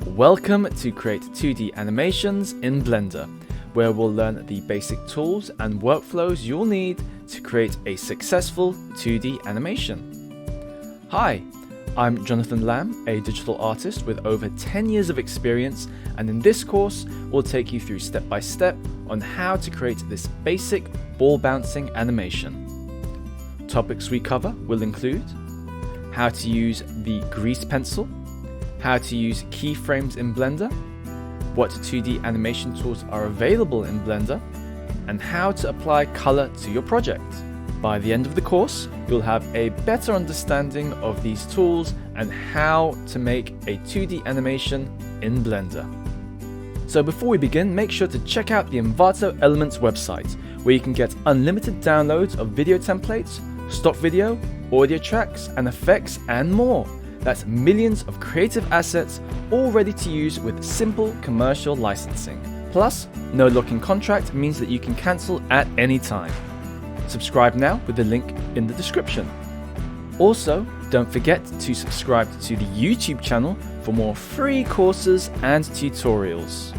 Welcome to Create 2D Animations in Blender, where we'll learn the basic tools and workflows you'll need to create a successful 2D animation. Hi, I'm Jonathan Lamb, a digital artist with over 10 years of experience, and in this course, we'll take you through step by step on how to create this basic ball bouncing animation. Topics we cover will include how to use the grease pencil, how to use keyframes in Blender, what 2D animation tools are available in Blender, and how to apply color to your project. By the end of the course, you'll have a better understanding of these tools and how to make a 2D animation in Blender. So before we begin, make sure to check out the Envato Elements website, where you can get unlimited downloads of video templates, stock video, audio tracks and effects, and more. That's millions of creative assets all ready to use with simple commercial licensing. Plus, no lock-in contract means that you can cancel at any time. Subscribe now with the link in the description. Also, don't forget to subscribe to the YouTube channel for more free courses and tutorials.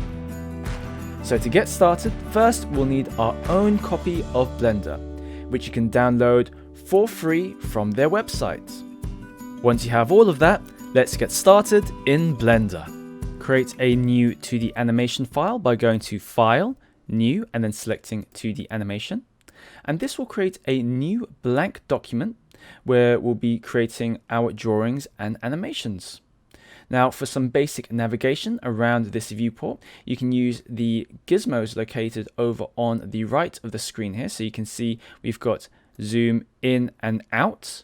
So to get started, first we'll need our own copy of Blender, which you can download for free from their website. Once you have all of that, let's get started in Blender. Create a new 2D animation file by going to File, New, and then selecting 2D Animation. And this will create a new blank document where we'll be creating our drawings and animations. Now, for some basic navigation around this viewport, you can use the gizmos located over on the right of the screen here. So you can see we've got zoom in and out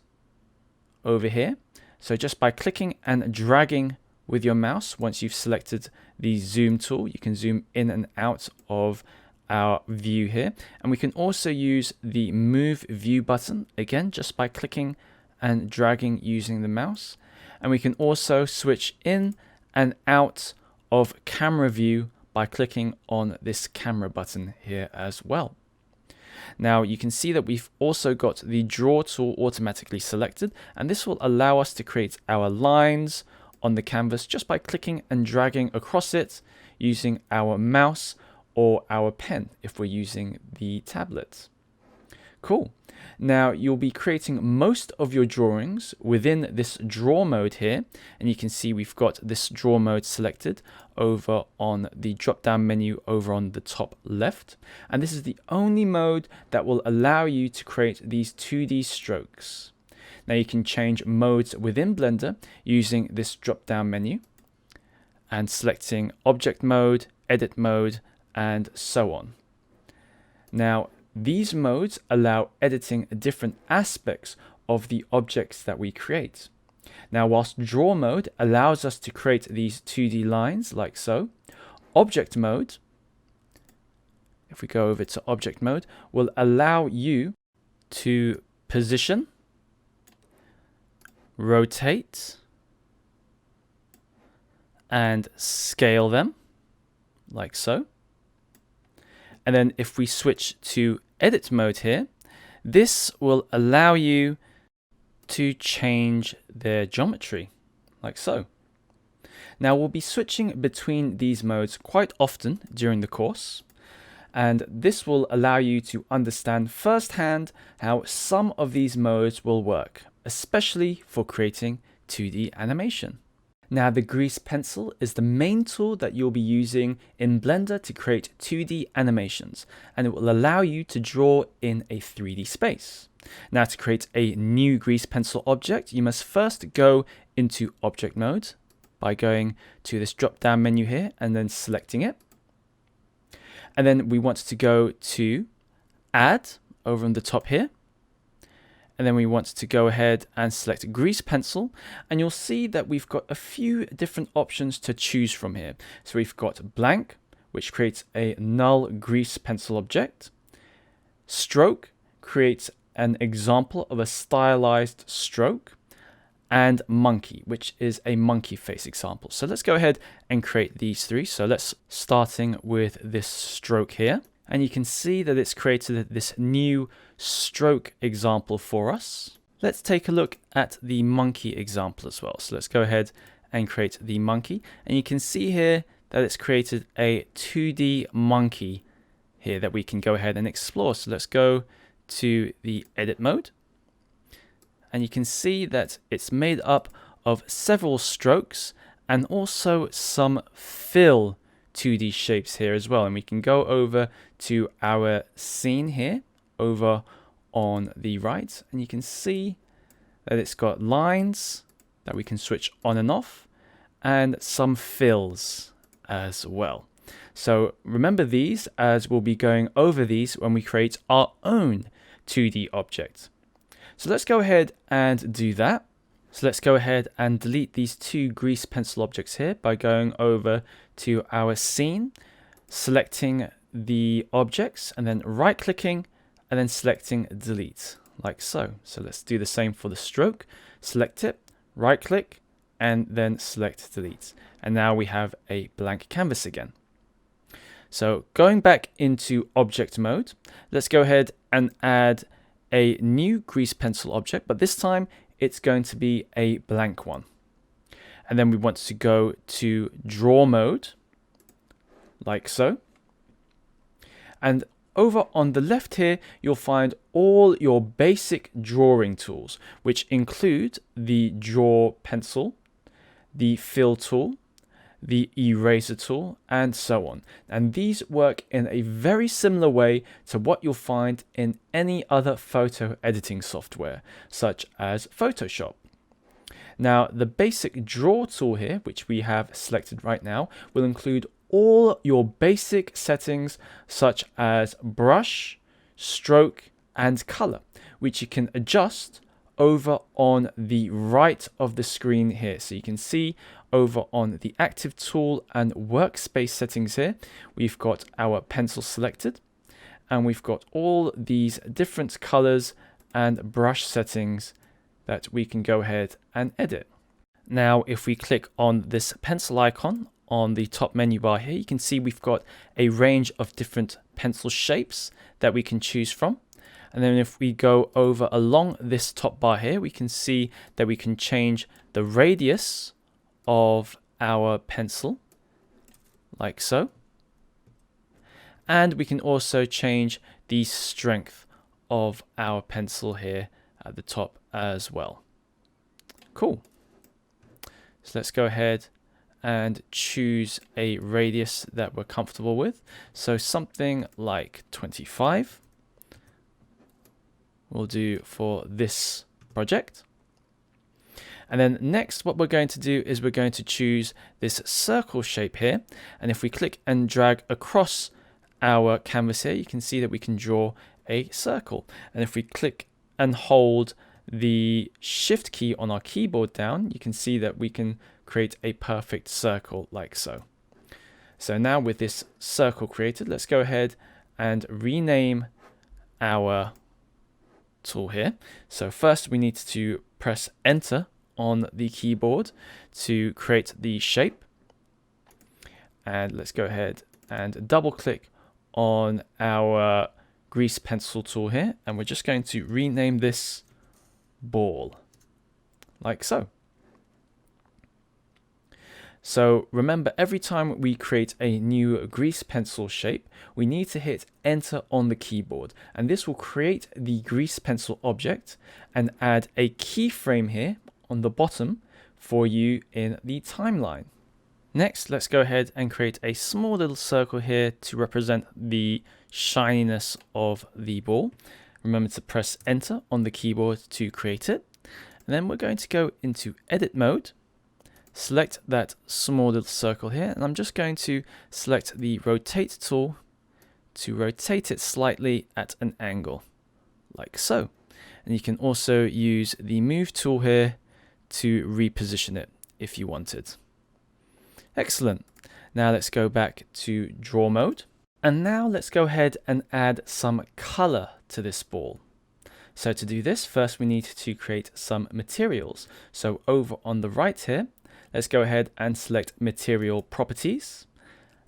over here. So just by clicking and dragging with your mouse, once you've selected the zoom tool, you can zoom in and out of our view here. And we can also use the move view button, again, just by clicking and dragging using the mouse. And we can also switch in and out of camera view by clicking on this camera button here as well. Now you can see that we've also got the draw tool automatically selected, and this will allow us to create our lines on the canvas just by clicking and dragging across it using our mouse or our pen if we're using the tablet. Cool. Now you'll be creating most of your drawings within this draw mode here, and you can see we've got this draw mode selected over on the drop down menu over on the top left, and this is the only mode that will allow you to create these 2D strokes. Now you can change modes within Blender using this drop down menu and selecting object mode, edit mode, and so on. Now these modes allow editing different aspects of the objects that we create. Now, whilst draw mode allows us to create these 2D lines like so, object mode, if we go over to object mode, will allow you to position, rotate, and scale them like so. And then if we switch to edit mode here, this will allow you to change their geometry like so. Now we'll be switching between these modes quite often during the course, and this will allow you to understand firsthand how some of these modes will work, especially for creating 2D animation. Now the grease pencil is the main tool that you'll be using in Blender to create 2D animations, and it will allow you to draw in a 3D space. Now to create a new grease pencil object, you must first go into object mode by going to this drop down menu here and then selecting it. And then we want to go to add over on the top here. And then we want to go ahead and select grease pencil, and you'll see that we've got a few different options to choose from here. So we've got blank, which creates a null grease pencil object. Stroke creates an example of a stylized stroke. And monkey, which is a monkey face example. So let's go ahead and create these three. So let's starting with this stroke here. And you can see that it's created this new stroke example for us. Let's take a look at the monkey example as well. So let's go ahead and create the monkey. And you can see here that it's created a 2D monkey here that we can go ahead and explore. So let's go to the edit mode. And you can see that it's made up of several strokes and also some fill 2D shapes here as well. And we can go over to our scene here over on the right, and you can see that it's got lines that we can switch on and off and some fills as well. So remember these, as we'll be going over these when we create our own 2D object. So let's go ahead and do that. So let's go ahead and delete these two grease pencil objects here by going over to our scene, selecting the objects and then right clicking and then selecting delete like so. So let's do the same for the stroke. Select it, right click and then select delete. And now we have a blank canvas again. So going back into object mode, let's go ahead and add a new grease pencil object, but this time it's going to be a blank one. And then we want to go to draw mode, like so. And over on the left here, you'll find all your basic drawing tools, which include the draw pencil, the fill tool, the eraser tool, and so on. And these work in a very similar way to what you'll find in any other photo editing software, such as Photoshop. Now, the basic draw tool here, which we have selected right now, will include all your basic settings such as brush, stroke, and color, which you can adjust over on the right of the screen here. So you can see over on the active tool and workspace settings here, we've got our pencil selected and we've got all these different colors and brush settings that we can go ahead and edit. Now, if we click on this pencil icon on the top menu bar here, you can see we've got a range of different pencil shapes that we can choose from. And then if we go over along this top bar here, we can see that we can change the radius of our pencil, like so. And we can also change the strength of our pencil here at the top as well. Cool. So let's go ahead and choose a radius that we're comfortable with. So something like 25. We'll do for this project. And then next, what we're going to do is we're going to choose this circle shape here. And if we click and drag across our canvas here, you can see that we can draw a circle. And if we click and hold the Shift key on our keyboard down, you can see that we can create a perfect circle like so. So now with this circle created, let's go ahead and rename our tool here. So first we need to press enter on the keyboard to create the shape. And let's go ahead and double click on our grease pencil tool here. And we're just going to rename this ball like so. So remember, every time we create a new grease pencil shape, we need to hit enter on the keyboard, and this will create the grease pencil object and add a keyframe here on the bottom for you in the timeline. Next, let's go ahead and create a small little circle here to represent the shininess of the ball. Remember to press enter on the keyboard to create it. And then we're going to go into edit mode. Select that small little circle here, and I'm just going to select the rotate tool to rotate it slightly at an angle, like so. And you can also use the move tool here to reposition it if you wanted. Excellent. Now let's go back to draw mode. And now let's go ahead and add some color to this ball. So to do this, first we need to create some materials. So over on the right here, let's go ahead and select material properties.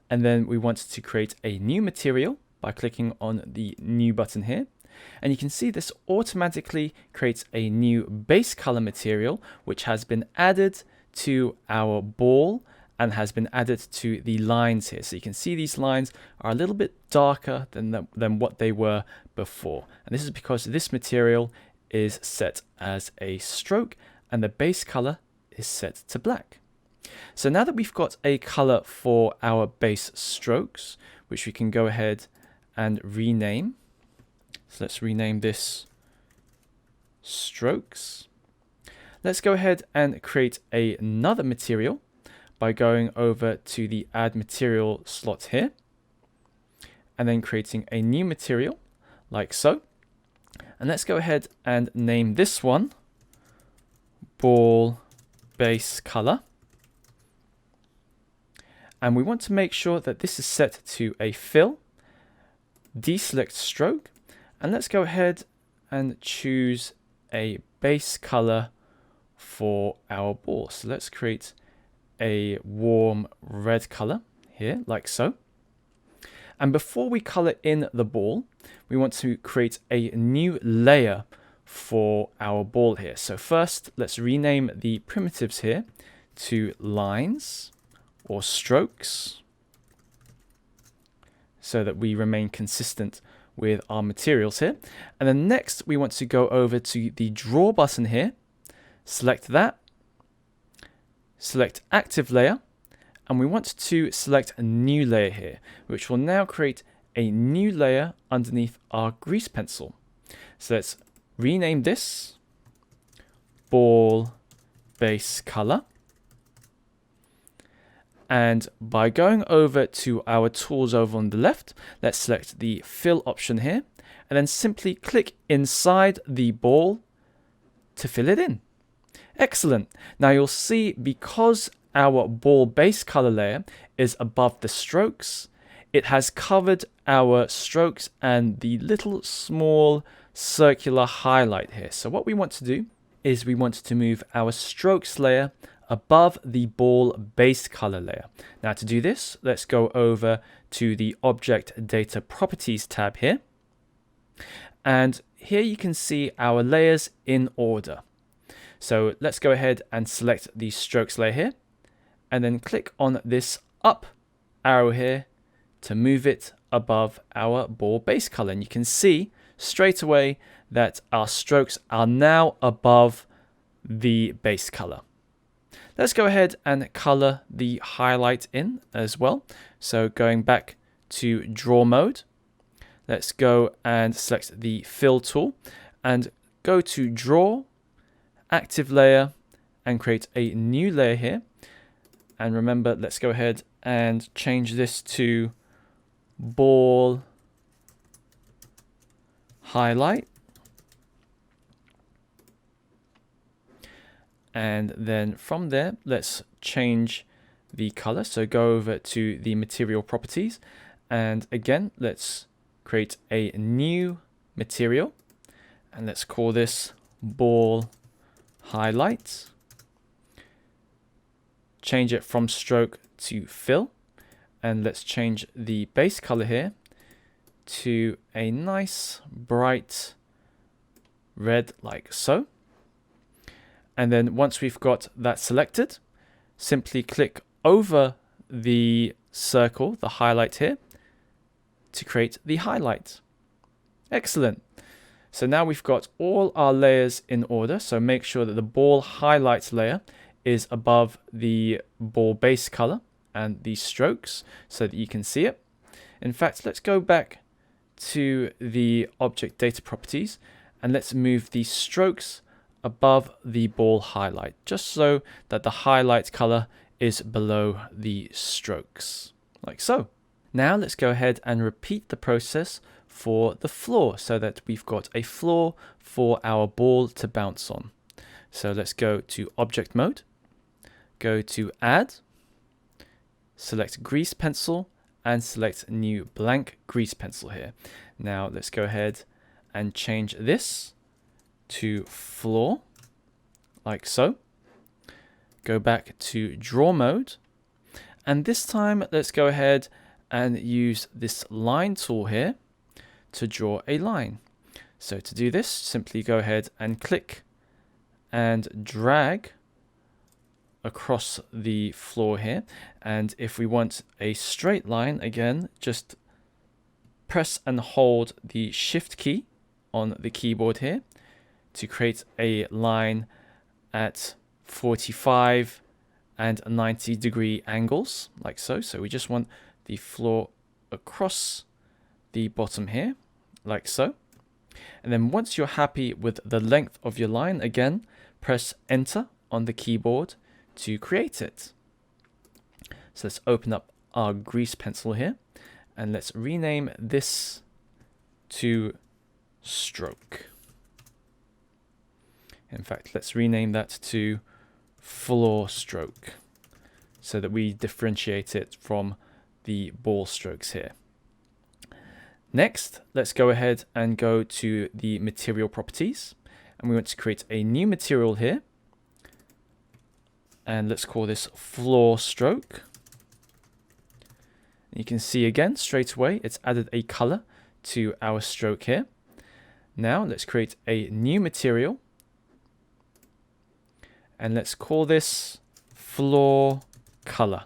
And then we want to create a new material by clicking on the new button here. And you can see this automatically creates a new base color material, which has been added to our ball and has been added to the lines here. So you can see these lines are a little bit darker than what they were before. And this is because this material is set as a stroke and the base color is set to black. So now that we've got a color for our base strokes, which we can go ahead and rename. So let's rename this strokes. Let's go ahead and create another material by going over to the add material slot here and then creating a new material like so. And let's go ahead and name this one ball base color. And we want to make sure that this is set to a fill, deselect stroke, and let's go ahead and choose a base color for our ball. So let's create a warm red color here, like so. And before we color in the ball, we want to create a new layer for our ball here. So first, let's rename the primitives here to lines or strokes so that we remain consistent with our materials here. And then next, we want to go over to the draw button here, select that, select active layer, and we want to select a new layer here, which will now create a new layer underneath our grease pencil. So let's rename this ball base color. And by going over to our tools over on the left, let's select the fill option here, and then simply click inside the ball to fill it in. Excellent. Now you'll see because our ball base color layer is above the strokes, it has covered our strokes and the little small circular highlight here. So what we want to do is we want to move our strokes layer above the ball base color layer. Now to do this, let's go over to the Object Data Properties tab here. And here you can see our layers in order. So let's go ahead and select the strokes layer here, and then click on this up arrow here to move it above our ball base color. And you can see straight away that our strokes are now above the base color. Let's go ahead and color the highlight in as well. So going back to draw mode, let's go and select the fill tool and go to draw, active layer, and create a new layer here. And remember, let's go ahead and change this to ball highlight. And then from there, let's change the color. So go over to the material properties. And again, let's create a new material. And let's call this ball highlight. Change it from stroke to fill. And let's change the base color here to a nice bright red like so. And then once we've got that selected, simply click over the circle, the highlight here, to create the highlight. Excellent. So now we've got all our layers in order. So make sure that the ball highlight layer is above the ball base color and the strokes so that you can see it. In fact, let's go back to the object data properties and let's move the strokes above the ball highlight, just so that the highlight color is below the strokes, like so. Now let's go ahead and repeat the process for the floor so that we've got a floor for our ball to bounce on. So let's go to object mode, go to add, select grease pencil and select new blank grease pencil here. Now let's go ahead and change this to floor, like so. Go back to draw mode, and this time let's go ahead and use this line tool here to draw a line. So to do this, simply go ahead and click and drag across the floor here. And if we want a straight line, again, just press and hold the Shift key on the keyboard here to create a line at 45 and 90-degree angles, like so. So we just want the floor across the bottom here, like so. And then once you're happy with the length of your line, again, press Enter on the keyboard to create it. So let's open up our grease pencil here, and let's rename this to Stroke. In fact, let's rename that to Floor Stroke so that we differentiate it from the ball strokes here. Next, let's go ahead and go to the material properties, and we want to create a new material here, and let's call this Floor Stroke. And you can see again straight away it's added a color to our stroke here. Now let's create a new material, and let's call this Floor Color.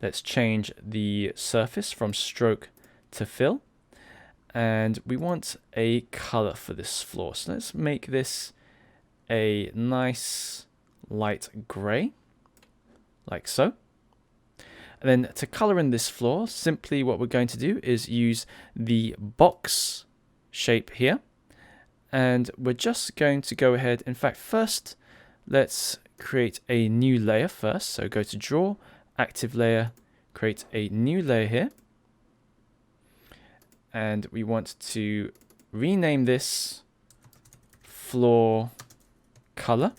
Let's change the surface from stroke to fill, and we want a color for this floor. So let's make this a nice light gray, like so. And then to color in this floor, simply what we're going to do is use the box shape here, and we're just going to go ahead. In fact, first let's create a new layer first. So go to Draw, Active Layer, create a new layer here, and we want to rename this Floor Color.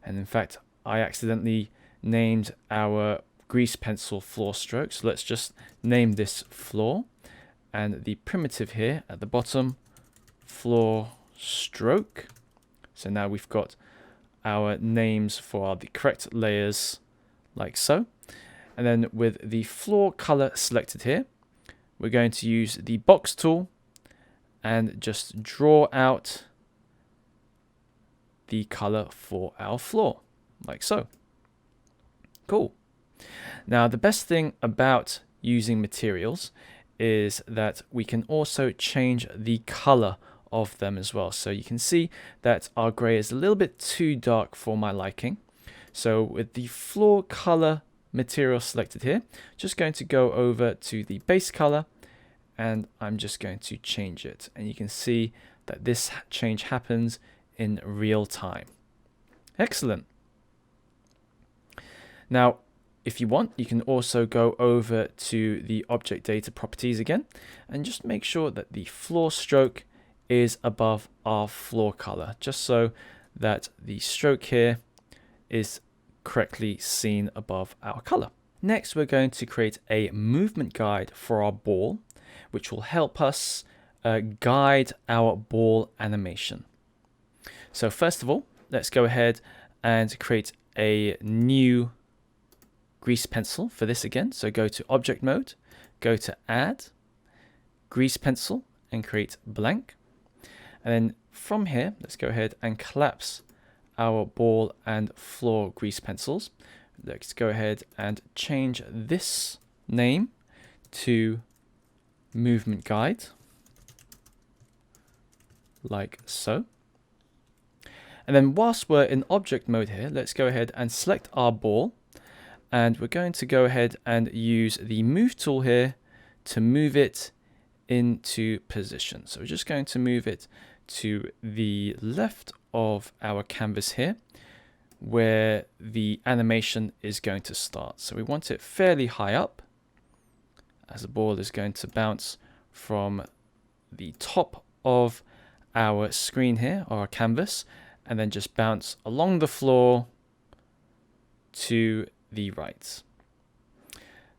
And in fact, I accidentally named our grease pencil Floor Stroke, so let's just name this Floor, and the primitive here at the bottom, Floor Stroke. So now we've got our names for the correct layers, like so. And then with the floor color selected here, we're going to use the box tool and just draw out the color for our floor, like so. Cool. Now, the best thing about using materials is that we can also change the color of them as well. So you can see that our gray is a little bit too dark for my liking. So with the floor color material selected here, just going to go over to the base color, and I'm just going to change it. And you can see that this change happens in real time. Excellent. Now, if you want, you can also go over to the object data properties again, and just make sure that the floor stroke is above our floor color, just so that the stroke here is correctly seen above our color. Next, we're going to create a movement guide for our ball, which will help us guide our ball animation. So first of all, let's go ahead and create a new grease pencil for this again. So go to Object Mode, go to Add, Grease Pencil, and create blank. And then from here, let's go ahead and collapse our ball and floor grease pencils. Let's go ahead and change this name to Movement Guide, like so. And then whilst we're in object mode here, let's go ahead and select our ball, and we're going to go ahead and use the move tool here to move it into position. So we're just going to move it to the left of our canvas here, where the animation is going to start. So we want it fairly high up, as the ball is going to bounce from the top of our screen here, or our canvas, and then just bounce along the floor to the right.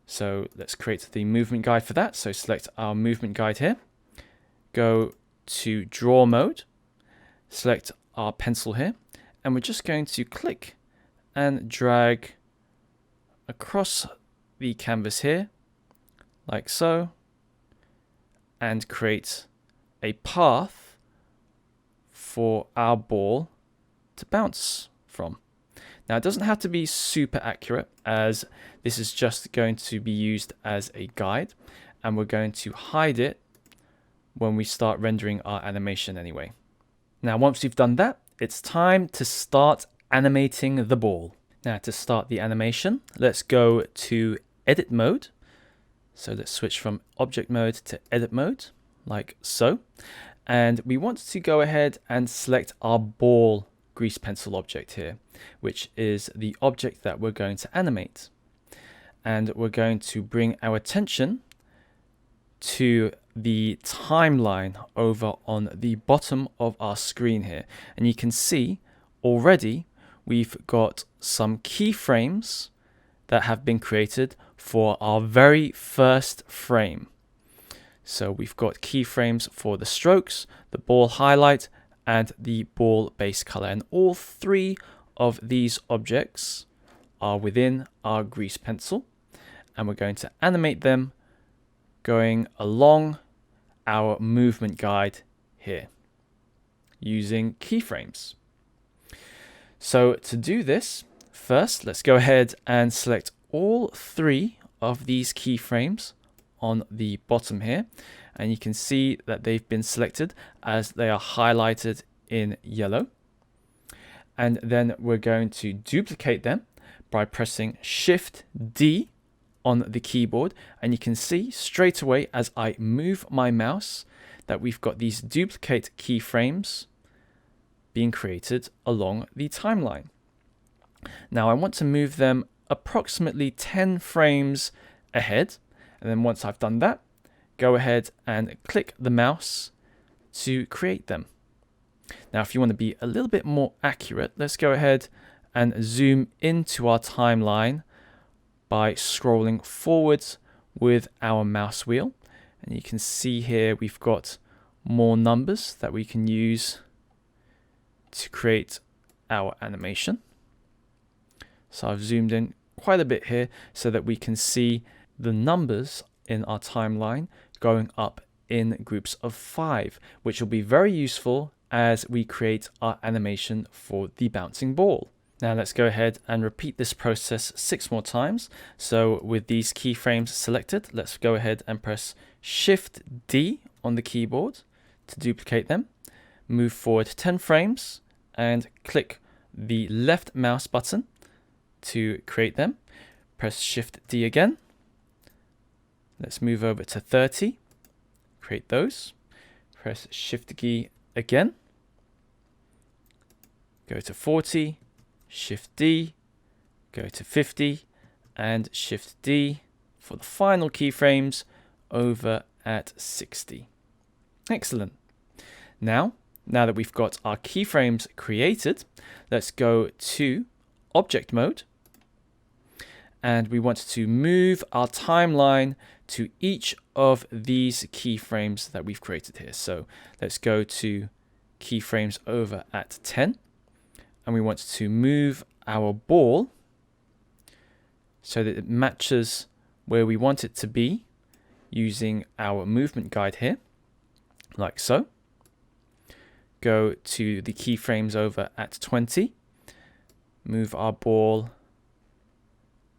So let's create the movement guide for that. So select our movement guide here, go to draw mode, select our pencil here, and we're just going to click and drag across the canvas here, like so, and create a path for our ball to bounce from. Now, it doesn't have to be super accurate, as this is just going to be used as a guide, and we're going to hide it when we start rendering our animation anyway. Now, once we've done that, it's time to start animating the ball. Now, to start the animation, let's go to edit mode. So let's switch from object mode to edit mode, like so. And we want to go ahead and select our ball grease pencil object here, which is the object that we're going to animate. And we're going to bring our attention to the timeline over on the bottom of our screen here. And you can see already we've got some keyframes that have been created for our very first frame. So we've got keyframes for the strokes, the ball highlight, and the ball base color. And all three of these objects are within our grease pencil. And we're going to animate them going along our movement guide here using keyframes. So to do this, first, let's go ahead and select all three of these keyframes on the bottom here. And you can see that they've been selected as they are highlighted in yellow. And then we're going to duplicate them by pressing Shift D on the keyboard. And you can see straight away as I move my mouse that we've got these duplicate keyframes being created along the timeline. Now I want to move them approximately 10 frames ahead. And then once I've done that, go ahead and click the mouse to create them. Now, if you want to be a little bit more accurate, let's go ahead and zoom into our timeline by scrolling forwards with our mouse wheel. And you can see here we've got more numbers that we can use to create our animation. So I've zoomed in quite a bit here so that we can see the numbers in our timeline going up in groups of 5, which will be very useful as we create our animation for the bouncing ball. Now let's go ahead and repeat this process 6 more times. So with these keyframes selected, let's go ahead and press Shift D on the keyboard to duplicate them. Move forward 10 frames and click the left mouse button to create them. Press Shift D again. Let's move over to 30. Create those. Press Shift D again. Go to 40. Shift D. Go to 50. And Shift D for the final keyframes over at 60. Excellent. Now that we've got our keyframes created, let's go to object mode. And we want to move our timeline to each of these keyframes that we've created here. So let's go to keyframes over at 10. And we want to move our ball so that it matches where we want it to be using our movement guide here, like so. Go to the keyframes over at 20. Move our ball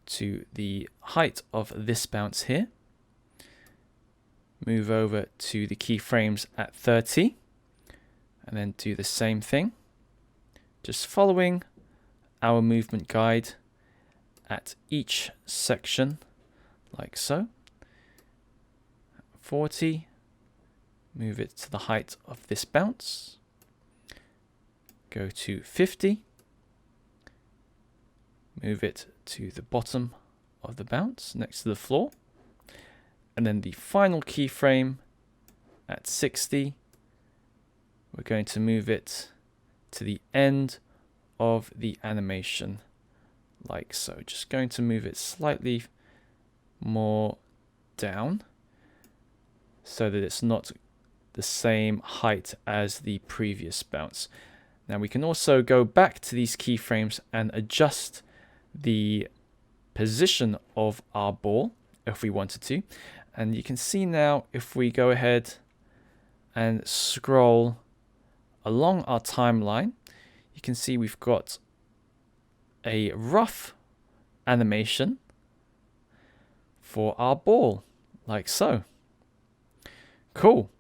to the height of this bounce here. Move over to the keyframes at 30. And then do the same thing. Just following our movement guide at each section, like so. 40. Move it to the height of this bounce. Go to 50. Move it to the bottom of the bounce next to the floor. And then the final keyframe at 60. We're going to move it to the end of the animation, like so. Just going to move it slightly more down so that it's not the same height as the previous bounce. Now we can also go back to these keyframes and adjust the position of our ball if we wanted to. And you can see now if we go ahead and scroll along our timeline, you can see we've got a rough animation for our ball, like so. Cool.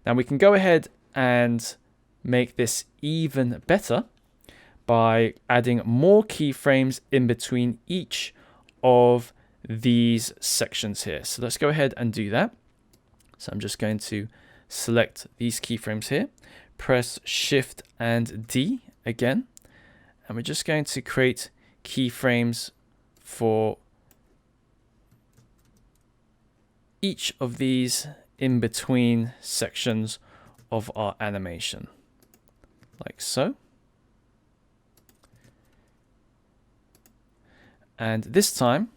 Now we can go ahead and make this even better by adding more keyframes in between each of these sections here. So let's go ahead and do that. So I'm just going to select these keyframes here, press Shift and D again, and we're just going to create keyframes for each of these in between sections of our animation, like so. And this time,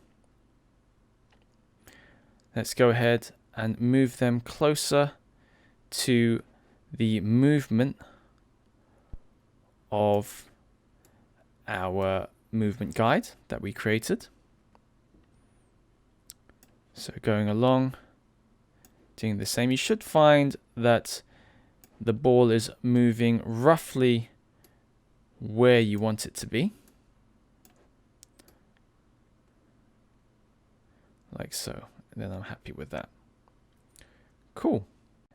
let's go ahead and move them closer to the movement of our movement guide that we created. So going along, doing the same, you should find that the ball is moving roughly where you want it to be. Like so, and then I'm happy with that. Cool.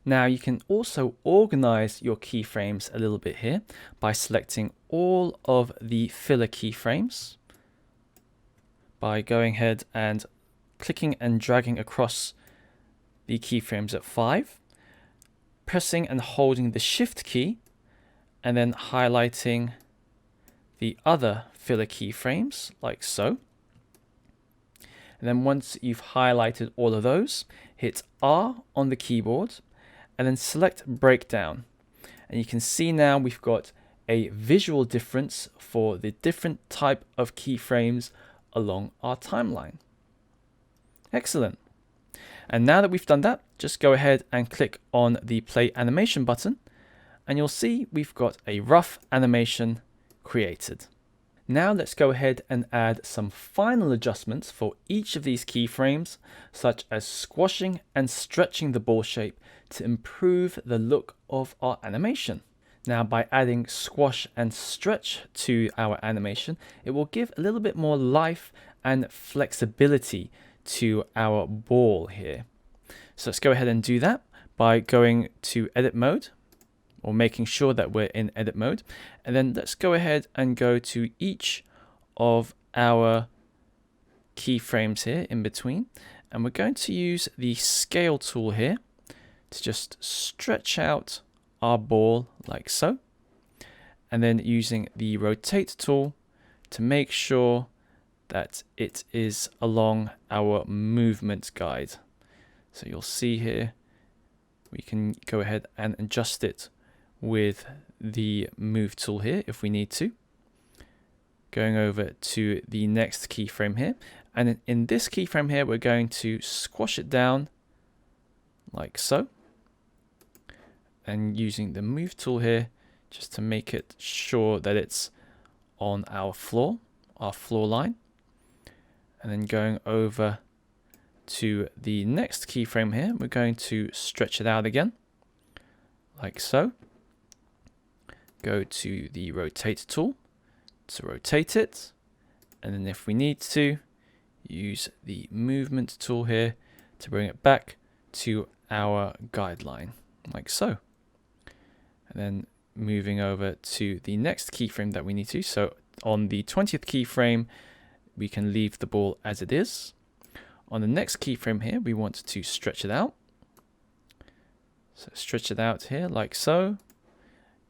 Now you can also organize your keyframes a little bit here by selecting all of the filler keyframes, by going ahead and clicking and dragging across the keyframes at 5, pressing and holding the Shift key, and then highlighting the other filler keyframes like so. And then once you've highlighted all of those, hit R on the keyboard and then select Breakdown. And you can see now we've got a visual difference for the different type of keyframes along our timeline. Excellent. And now that we've done that, just go ahead and click on the Play Animation button, and you'll see we've got a rough animation created. Now let's go ahead and add some final adjustments for each of these keyframes, such as squashing and stretching the ball shape to improve the look of our animation. Now by adding squash and stretch to our animation, it will give a little bit more life and flexibility to our ball here. So let's go ahead and do that by going to edit mode, or making sure that we're in edit mode. And then let's go ahead and go to each of our keyframes here in between. And we're going to use the scale tool here to just stretch out our ball like so. And then using the rotate tool to make sure that it is along our movement guide. So you'll see here, we can go ahead and adjust it with the move tool here if we need to. Going over to the next keyframe here, and in this keyframe here we're going to squash it down like so, and using the move tool here just to make it sure that it's on our floor line. And then going over to the next keyframe here, we're going to stretch it out again like so. Go to the rotate tool to rotate it, and then if we need to, use the movement tool here to bring it back to our guideline like so. And then moving over to the next keyframe that we need to. So on the 20th keyframe, we can leave the ball as it is. On the next keyframe here, we want to stretch it out. So stretch it out here like so.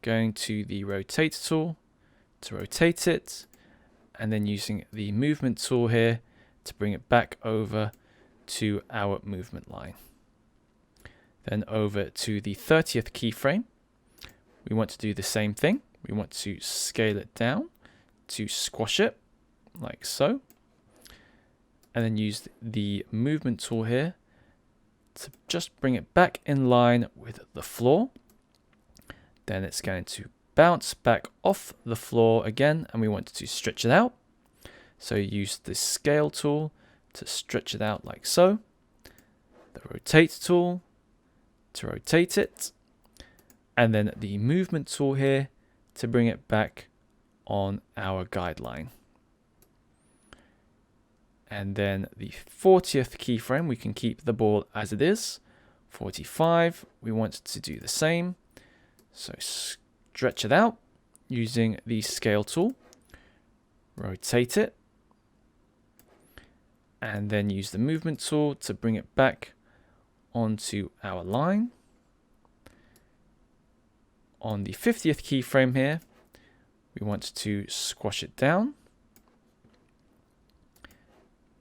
Going to the rotate tool to rotate it, and then using the movement tool here to bring it back over to our movement line. Then over to the 30th keyframe, we want to do the same thing. We want to scale it down to squash it like so, and then use the movement tool here to just bring it back in line with the floor. Then it's going to bounce back off the floor again, and we want to stretch it out. So use the scale tool to stretch it out like so, the rotate tool to rotate it, and then the movement tool here to bring it back on our guideline. And then the 40th keyframe, we can keep the ball as it is. 45, we want to do the same. So stretch it out using the scale tool. Rotate it. And then use the movement tool to bring it back onto our line. On the 50th keyframe here, we want to squash it down.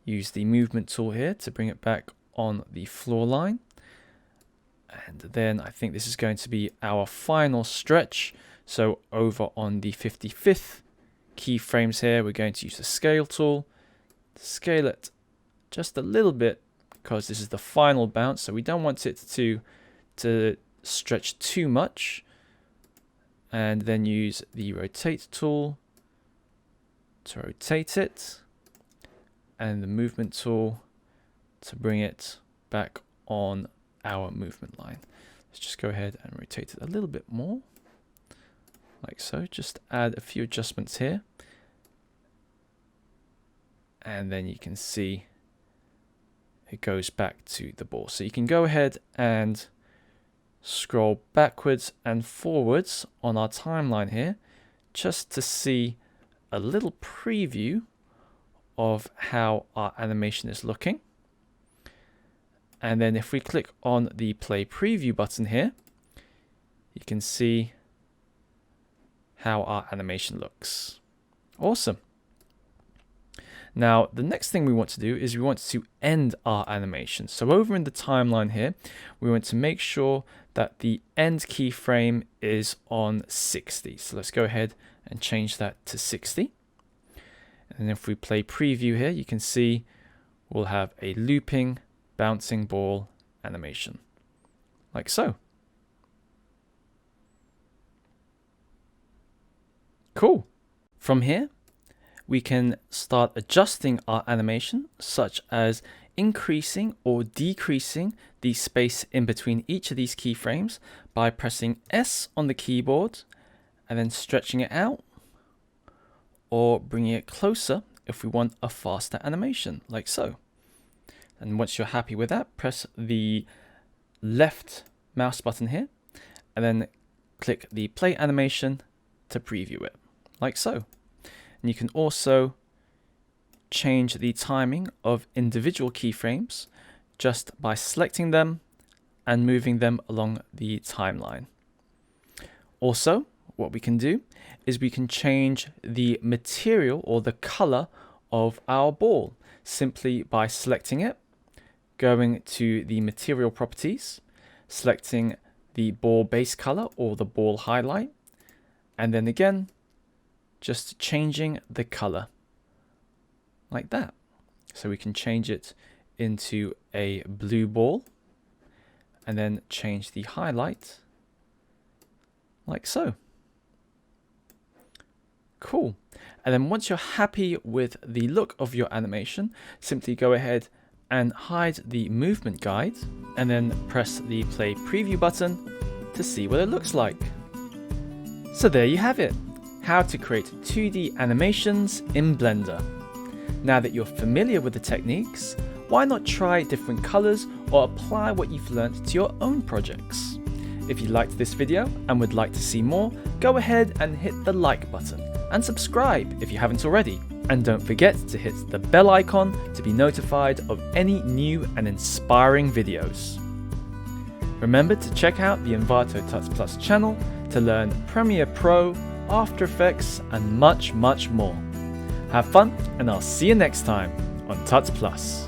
Use the movement tool here to bring it back on the floor line. And then I think this is going to be our final stretch. So over on the 55th keyframes here, we're going to use the scale tool to scale it just a little bit because this is the final bounce. So we don't want it to stretch too much. And then use the rotate tool to rotate it. And the movement tool to bring it back on our movement line. Let's just go ahead and rotate it a little bit more, like so. Just add a few adjustments here. And then you can see it goes back to the ball. So you can go ahead and scroll backwards and forwards on our timeline here, just to see a little preview of how our animation is looking. And then if we click on the play preview button here, you can see how our animation looks. Awesome. Now, the next thing we want to do is we want to end our animation. So over in the timeline here, we want to make sure that the end keyframe is on 60. So let's go ahead and change that to 60. And if we play preview here, you can see we'll have a looping, bouncing ball animation, like so. Cool. From here, we can start adjusting our animation, such as increasing or decreasing the space in between each of these keyframes by pressing S on the keyboard and then stretching it out, or bringing it closer if we want a faster animation, like so. And once you're happy with that, press the left mouse button here and then click the play animation to preview it, like so. And you can also change the timing of individual keyframes just by selecting them and moving them along the timeline. Also, what we can do is we can change the material or the color of our ball simply by selecting it, going to the material properties, selecting the ball base color or the ball highlight, and then again, just changing the color like that. So we can change it into a blue ball and then change the highlight like so. Cool. And then once you're happy with the look of your animation, simply go ahead and hide the movement guide and then press the play preview button to see what it looks like. So there you have it, how to create 2D animations in Blender. Now that you're familiar with the techniques, why not try different colors or apply what you've learned to your own projects? If you liked this video and would like to see more, go ahead and hit the like button and subscribe if you haven't already. And don't forget to hit the bell icon to be notified of any new and inspiring videos. Remember to check out the Envato Tuts Plus channel to learn Premiere Pro, After Effects, and much more. Have fun, and I'll see you next time on Tuts Plus.